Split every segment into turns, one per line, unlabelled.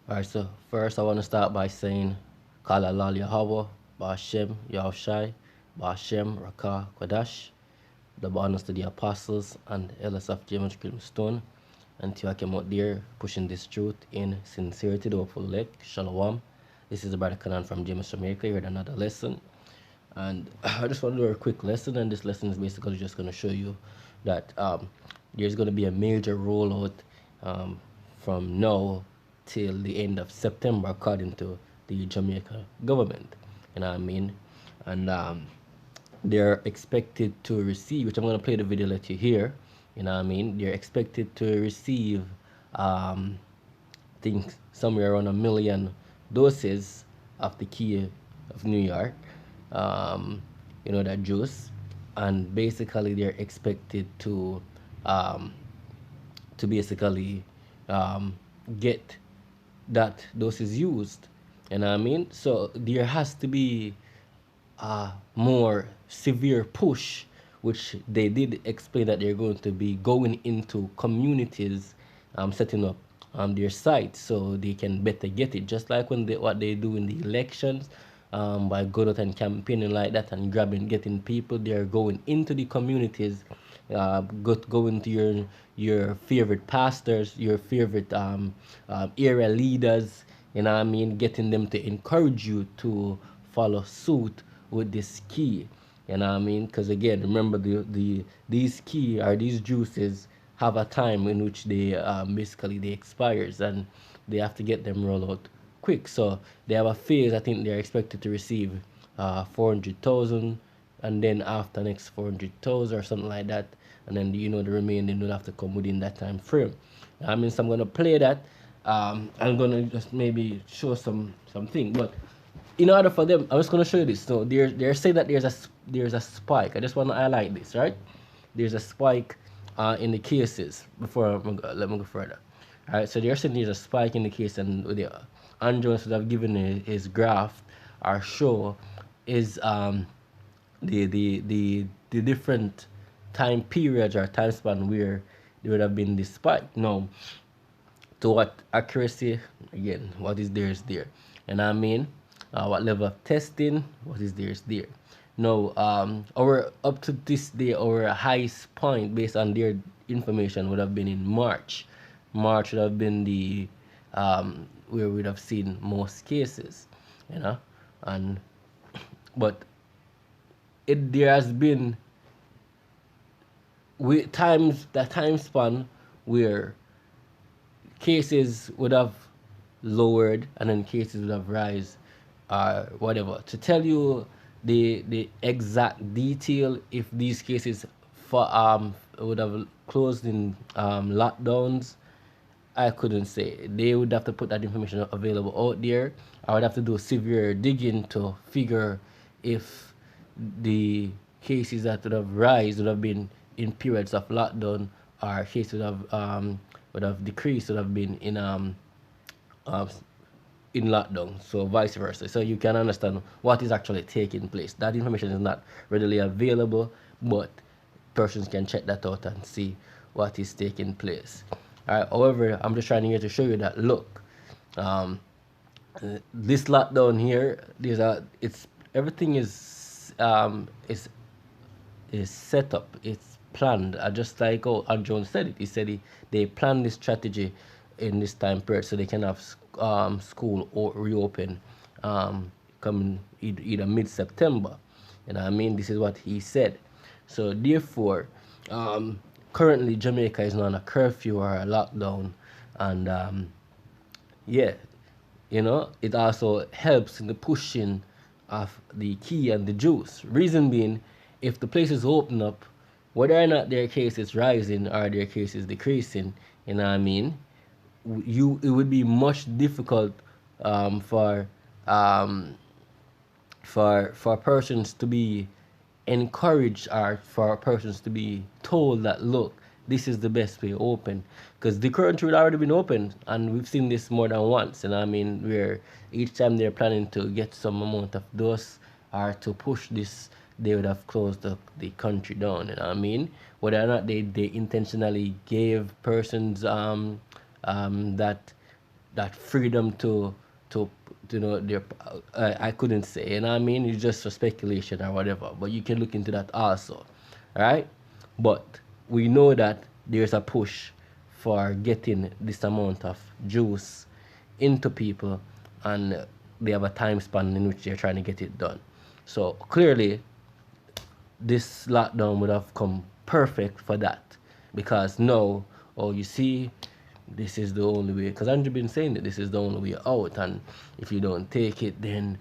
Alright, so first I want to start by saying Kala Lal Yahweh, Ba'ashem, Yahushai, Ba'ashem, Rakah, Kodash, double honors to the apostles and elders of James Stone, and to you I came out there pushing this truth in sincerity to a full elect. Shalom. This is the brother Kanan from James, Jamaica. You heard another lesson. And I just want to do a quick lesson, and this lesson is basically just going to show you that there's going to be a major rollout um, from now till the end of September, according to the Jamaica government. You know what I mean? And they're expected to receive, which I'm going to play the video let you hear. You know what I mean? They're expected to receive, I think, somewhere around 1 million doses of the key of New York, um, that juice. And basically, they're expected um, to basically um, get that doses used. You know what I mean? So there has to be a more severe push, which they did explain that they're going to be going into communities, setting up their sites so they can better get it. Just like what they do in the elections, by going out and campaigning like that and getting people, they're going into the communities, going to your favorite pastors, your favorite area leaders, you know what I mean, getting them to encourage you to follow suit with this key, you know what I mean, because again, remember these key or these juices have a time in which they basically they expires, and they have to get them rolled out quick. So they have a phase. I think they're expected to receive 400,000, and then after next 400,000 or something like that, and then the remaining will have to come within that time frame. I mean, so I'm gonna play that. I'm gonna just maybe show something, but in order for them, I'm just gonna show you this. So they're saying that there's a spike. I just want to highlight this, right? There's a spike in the cases. Let me go further. All right, so they're saying there's a spike in the case, and the Jones would have given his graph or show is the different time periods or time span where there would have been this spike. Now, to what accuracy, again, what is there is there, and I mean, what level of testing, what is there is there. Now, our up to this day, our highest point based on their information would have been in March. March would have been the where we'd have seen most cases, you know, and but there has been the time span where cases would have lowered and then cases would have rise, whatever. To tell you the exact detail, if these cases would have closed in lockdowns, I couldn't say. They would have to put that information available out there. I would have to do severe digging to figure if the cases that would have rise would have been in periods of lockdown, or cases would have decreased, would have been uh, in lockdown, so vice versa. So you can understand what is actually taking place. That information is not readily available, but persons can check that out and see what is taking place. All right. However, I'm just trying here to show you that look, um, this lockdown here, it's everything is set up. It's planned. Just like Jones said it. He said they planned this strategy in this time period so they can have school or reopen coming either mid-September. You know what I mean? This is what he said. So therefore, currently Jamaica is not on a curfew or a lockdown, and yeah, it also helps in the pushing of the key and the juice. Reason being, if the places open up, whether or not their case is rising or their case is decreasing, you know what I mean, it would be much difficult for persons to be encouraged, or for persons to be told that look, this is the best way open, because the current route already been open, and we've seen this more than once. And I mean, where each time they're planning to get some amount of dose or to push this, they would have closed the country down. You know what I mean? Whether or not they intentionally gave persons that that freedom to their I couldn't say, you know what I mean? It's just for speculation or whatever, but you can look into that also. All right, but we know that there's a push for getting this amount of juice into people, and they have a time span in which they're trying to get it done. So clearly this lockdown would have come perfect for that, because now, oh, you see, this is the only way, because Andrew been saying that this is the only way out, and if you don't take it, then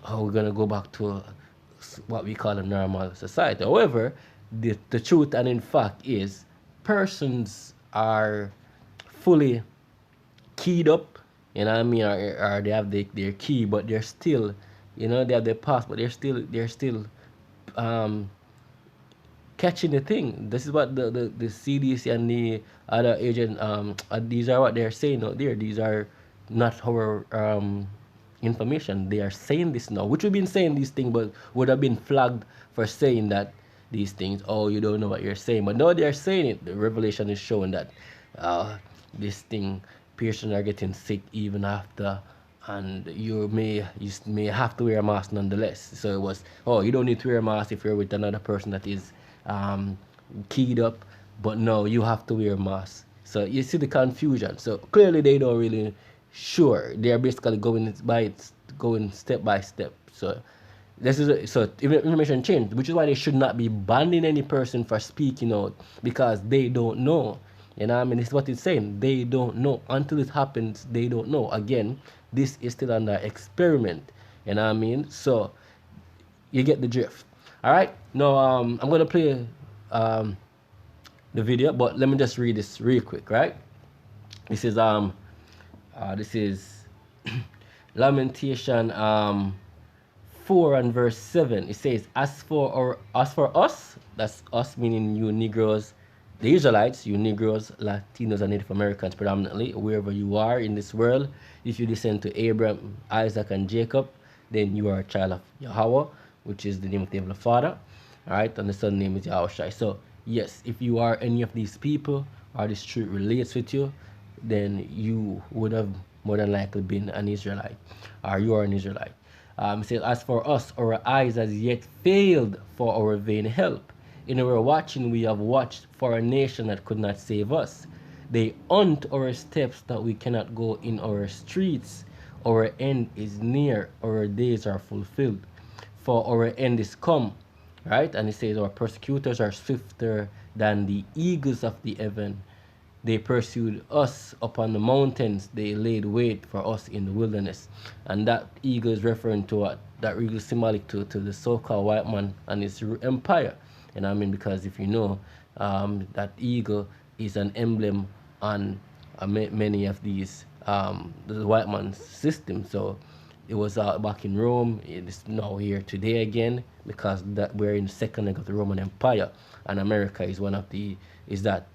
we're gonna go back to what we call a normal society. However, the truth and in fact is, persons are fully keyed up, you know what I mean, or they have their key, but they're still, they have their pass, but they're still um, catching the thing. This is what the CDC and the other agent, these are what they're saying out there. These are not our information. They are saying this now, which we've been saying these things, but would have been flagged for saying that these things. Oh, you don't know what you're saying, but no, they're saying it. The revelation is showing that this thing, patients are getting sick even after, and you may have to wear a mask nonetheless. So it was, oh, you don't need to wear a mask if you're with another person that is um, keyed up, but no, you have to wear a mask. So you see the confusion. So clearly they don't really sure. They are basically going step by step. So this is so information change, which is why they should not be banning any person for speaking out, because they don't know. You know what I mean? This is what it's saying. They don't know. Until it happens, they don't know. Again, this is still under experiment. You know what I mean? So you get the drift. All right. Now I'm gonna play the video, but let me just read this real quick. Right. This is Lamentation 4 and verse 7. It says, as for us, that's us meaning you Negroes, the Israelites, you Negroes, Latinos, and Native Americans predominantly, wherever you are in this world, if you descend to Abraham, Isaac, and Jacob, then you are a child of Yahweh, which is the name of the Heavenly Father. All right, and the Son name is Yahushai. So yes, if you are any of these people, or this truth relates with you, then you would have more than likely been an Israelite, or you are an Israelite. It says, as for us, our eyes has yet failed for our vain help. In our watching, we have watched for a nation that could not save us. They hunt our steps that we cannot go in our streets. Our end is near, our days are fulfilled. For our end is come, right? And it says, our persecutors are swifter than the eagles of the heaven. They pursued us upon the mountains. They laid wait for us in the wilderness. And that eagle is referring to what? That eagle is symbolic to the so-called white man and his empire. And I mean, because if you know, that eagle is an emblem on many of these, the white man's system. So it was back in Rome. It is now here today again, because that we're in the second leg of the Roman Empire, and America is one of the that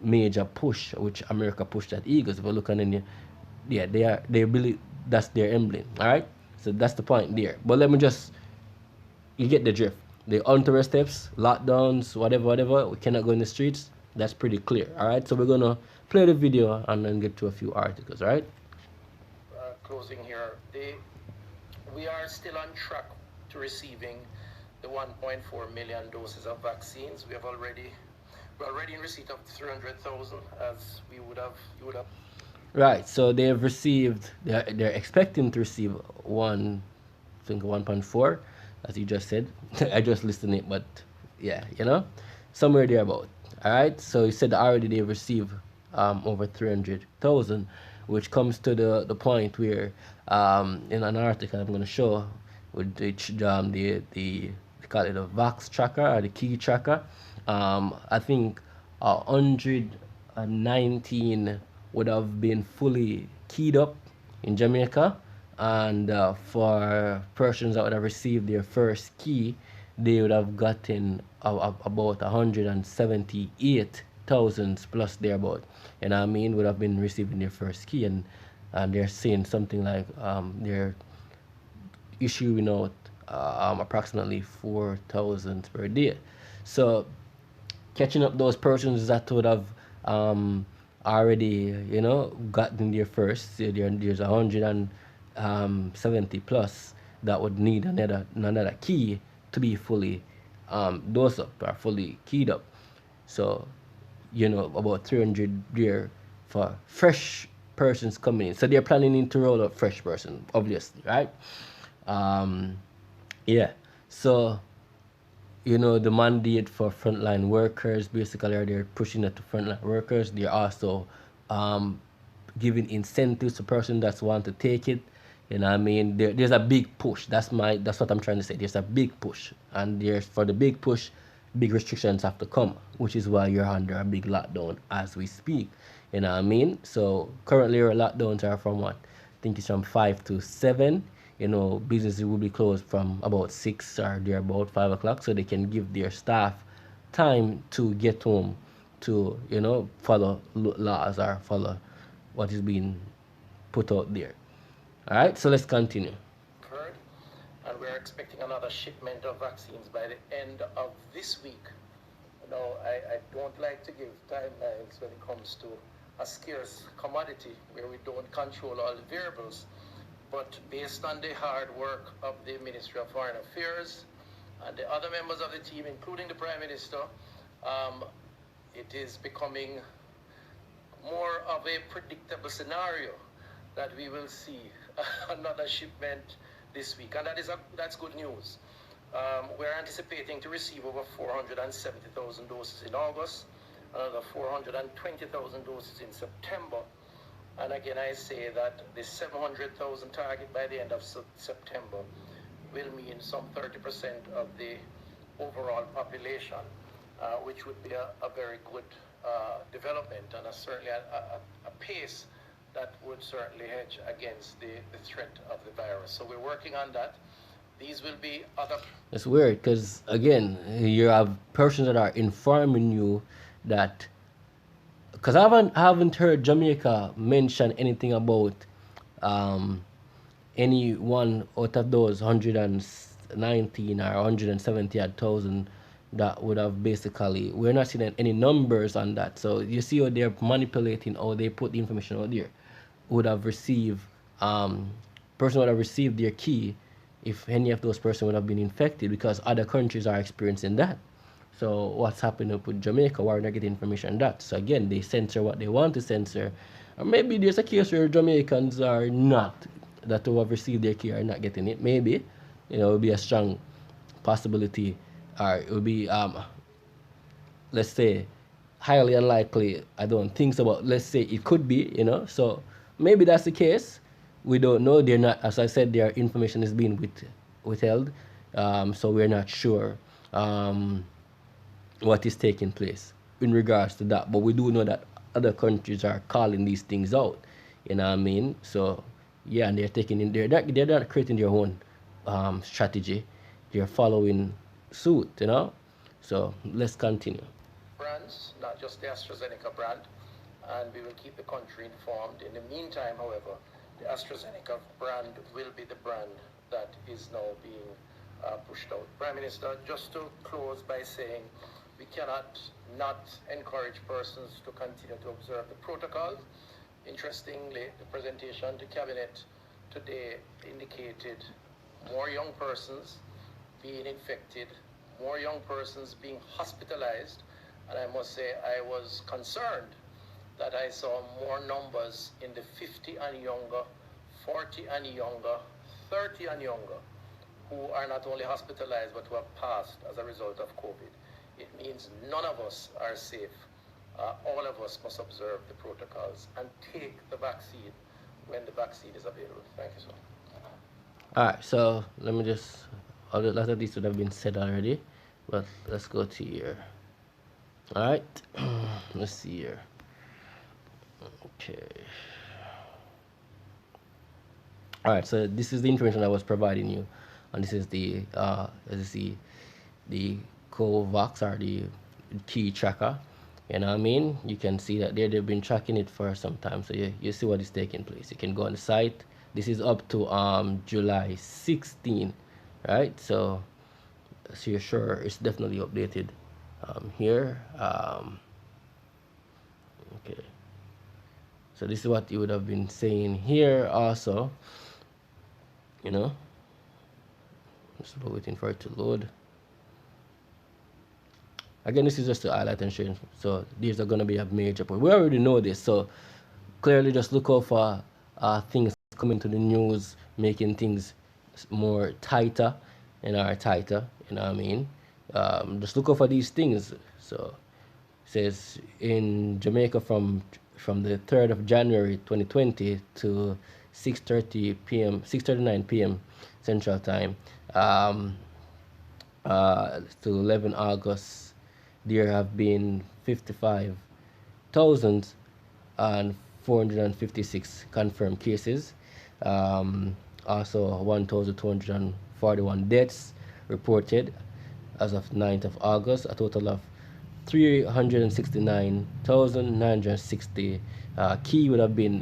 major push which America pushed at eagles. If you look at any, yeah, they really, that's their emblem. All right, so that's the point there. But let me just, you get the drift. The on-tour steps, lockdowns, whatever, we cannot go in the streets. That's pretty clear. All right, so we're gonna play the video and then get to a few articles. All right.
Closing here, we are still on track to receiving the 1.4 million doses of vaccines. We're already in receipt of 300,000, as you would have.
Right. So they have received. They're expecting to receive I think 1.4, as you just said. I just listened it, but yeah, somewhere there about. All right. So you said already they've received over 300,000, which comes to the point where in an article I'm going to show, with which they call it a Vaxx tracker or the key tracker. I think 119 would have been fully keyed up in Jamaica, and for persons that would have received their first key, they would have gotten about 178,000 plus thereabout. And I mean, would have been receiving their first key, and they're saying something like they're issuing out approximately 4,000 per day. So catching up those persons that would have already, you know, gotten there first. So there's 170 plus that would need another key to be fully dosed up or fully keyed up. So, you know, about 300 there for fresh persons coming in. So they're planning to roll out fresh person, obviously, right? Um, yeah. So, you know, the mandate for frontline workers, basically, are they're pushing it to frontline workers. They're also um, giving incentives to person that's want to take it. You know what I mean? There's a big push. That's what I'm trying to say. There's a big push. And there's for the big push, big restrictions have to come, which is why you're under a big lockdown as we speak. You know what I mean? So currently our lockdowns are from what? I think it's from 5 to 7. You know, businesses will be closed from about 6 or they're about 5 o'clock, so they can give their staff time to get home to, you know, follow laws or follow what is being put out there. All right, so let's continue.
Heard, and we're expecting another shipment of vaccines by the end of this week. You know, I don't like to give timelines when it comes to a scarce commodity where we don't control all the variables. But based on the hard work of the Ministry of Foreign Affairs and the other members of the team, including the Prime Minister, it is becoming more of a predictable scenario that we will see another shipment this week, and that's good news. We're anticipating to receive over 470,000 doses in August, another 420,000 doses in September, and again I say that the 700,000 target by the end of September will mean some 30% of the overall population, which would be a very good development and certainly a pace that would certainly hedge against the threat of the virus. So we're working on that. These will be other.
It's weird because, again, you have persons that are informing you that, because I haven't heard Jamaica mention anything about um, any one out of those 119 or 170,000 that would have basically, we're not seeing any numbers on that. So you see how they're manipulating, or they put the information out there, would have received, person would have received their key if any of those persons would have been infected, because other countries are experiencing that. So what's happening up with Jamaica? Why are they getting information on that? So again, they censor what they want to censor. Or maybe there's a case where Jamaicans are not, that who have received their key are not getting it. Maybe, you know, it would be a strong possibility, or it would be, let's say, highly unlikely. I don't think so, but let's say it could be, you know. So maybe that's the case. We don't know. They're not, as I said, their information is being withheld. So we're not sure what is taking place in regards to that. But we do know that other countries are calling these things out. You know what I mean? So yeah, and they're taking in, they're not creating their own strategy. They're following suit, you know. So let's continue.
Brands, not just the AstraZeneca brand, and we will keep the country informed. In the meantime, however, the AstraZeneca brand will be the brand that is now being pushed out. Prime Minister, just to close by saying we cannot not encourage persons to continue to observe the protocols. Interestingly, the presentation to Cabinet today indicated more young persons being infected, more young persons being hospitalized, and I must say I was concerned that I saw more numbers in the 50 and younger, 40 and younger, 30 and younger, who are not only hospitalized but who have passed as a result of COVID. It means none of us are safe. All of us must observe the protocols and take the vaccine when the vaccine is available. Thank you, sir.
All right, so let me just, a lot of these would have been said already, but let's go to here. All right, let's see here. Okay. All right, so this is the information I was providing you, and this is the the Vaxx, or the key tracker. You know what I mean? You can see that they've been tracking it for some time, so you see what is taking place. You can go on the site. This is up to July 16, right? So you're sure it's definitely updated here. Okay. So this is what you would have been saying here also, you know. Just waiting for it to load. Again, this is just to highlight and show. So these are going to be a major point. We already know this, so clearly just look out for things coming to the news, making things more tighter and are tighter. You know what I mean? Just look out for these things. So it says in Jamaica from the 3rd of January 2020 to 6:30 p.m. 6:39 p.m. Central Time. To 11 August, there have been 55,456 confirmed cases. Also, 1,241 deaths reported as of 9th of August. A total of 369,960 key would have been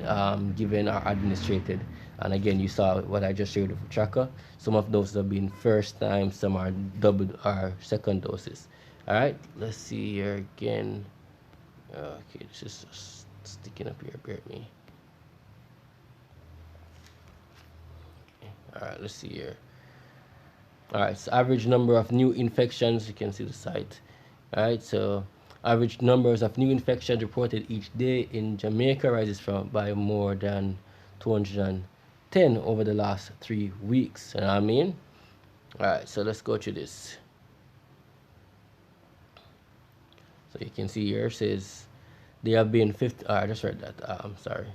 given or administrated. And again, you saw what I just showed with the tracker. Some of those have been first time, some are double or second doses. All right, let's see here again. Okay, this is sticking up here. Bear with me. Okay. All right, let's see here. All right, so average number of new infections. You can see the site. All right, so average numbers of new infections reported each day in Jamaica rises by more than 210 over the last 3 weeks. You know what I mean? All right, so let's go through this. So you can see here it says there have been 50. I just read that. I'm sorry.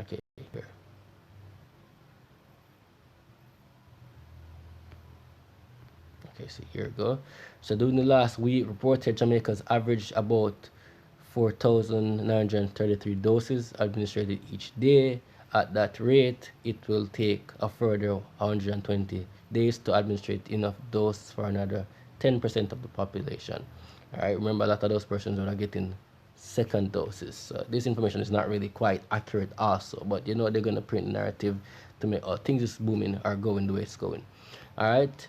Okay, here. Okay, so here we go. So during the last week, reported Jamaica's averaged about 4,933 doses administered each day. At that rate, it will take a further 120 days to administrate enough doses for another 10% of the population. All right, remember a lot of those persons are getting second doses. So this information is not really quite accurate also, but you know they're going to print narrative to make things is booming or going the way it's going. All right.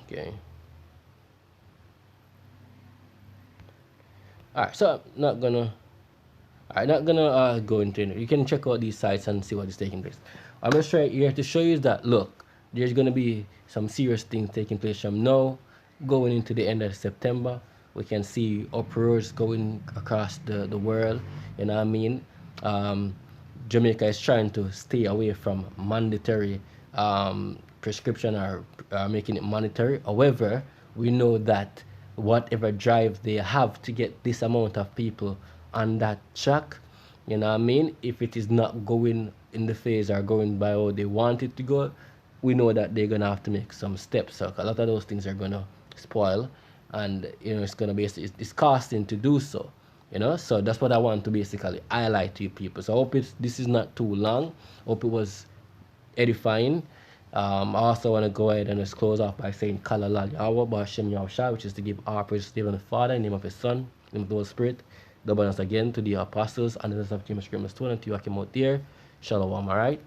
Okay. Alright, so I'm not gonna go into it. You can check out these sites and see what is taking place. I'm just trying here to show you that look, there's gonna be some serious things taking place from now going into the end of September. We can see uproars going across the world. You know what I mean? Jamaica is trying to stay away from mandatory prescription or making it mandatory. However, we know that whatever drive they have to get this amount of people on that track, you know what I mean? If it is not going in the phase or going by how they want it to go, we know that they're gonna have to make some steps. So a lot of those things are gonna spoil, and you know it's gonna be it's costing to do so. You know, so that's what I want to basically highlight to you people. So I hope this is not too long. Hope it was edifying. I also want to go ahead and just close off by saying Kalalal Yahweh Ba'ashem Yahushua, which is to give our praise to the Father, in the name of His Son, in the name of the Holy Spirit. Double once again to the apostles and the of James Christmas 2 and to you, I came out there. Shalom, alright?